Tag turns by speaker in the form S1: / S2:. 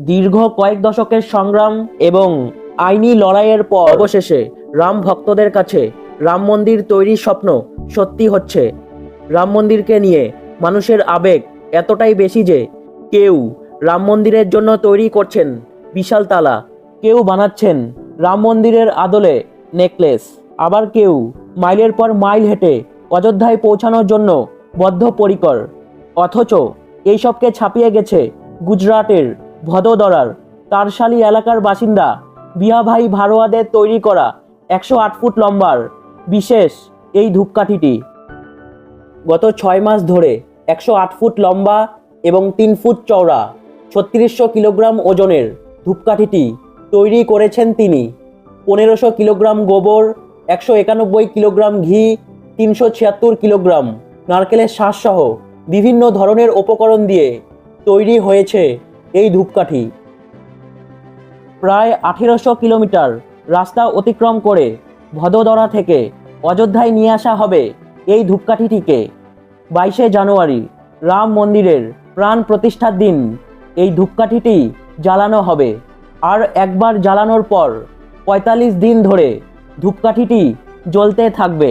S1: দীর্ঘ কয়েক দশকের সংগ্রাম এবং আইনি লড়াইয়ের পর অবশেষে রাম ভক্তদের কাছে রাম মন্দির তৈরির স্বপ্ন সত্যি হচ্ছে। রাম মন্দিরকে নিয়ে মানুষের আবেগ এতটাই বেশি যে কেউ রাম মন্দিরের জন্য তৈরি করছেন বিশাল তালা, কেউ বানাচ্ছেন রাম মন্দিরের আদলে নেকলেস, আবার কেউ মাইলের পর মাইল হেঁটে অযোধ্যায় পৌঁছানোর জন্য বদ্ধপরিকর। অথচ এইসবকে ছাপিয়ে গেছে গুজরাটের ভদোদরার তারশালি এলাকার বাসিন্দা বিয়াভাই ভারোয়াদের তৈরি করা 108 ফুট লম্বার বিশেষ এই ধূপকাঠিটি। গত 6 মাস ধরে 108 ফুট লম্বা এবং 3 ফুট চওড়া 3600 কিলোগ্রাম ওজনের ধূপকাঠিটি তৈরি করেছেন তিনি। 1500 কিলোগ্রাম গোবর, 191 কিলোগ্রাম ঘি, 376 কিলোগ্রাম নারকেলের শাঁসসহ বিভিন্ন ধরনের উপকরণ দিয়ে তৈরি হয়েছে এই ধূপকাঠি। প্রায় 1800 কিলোমিটার রাস্তা অতিক্রম করে ভদোদরা থেকে অযোধ্যায় নিয়ে আসা হবে এই ধূপকাঠিটিকে। 22শে জানুয়ারি রাম মন্দিরের প্রাণ প্রতিষ্ঠার দিন এই ধূপকাঠিটি জ্বালানো হবে। আর একবার জ্বালানোর পর 45 দিন ধরে ধূপকাঠিটি জ্বলতে থাকবে।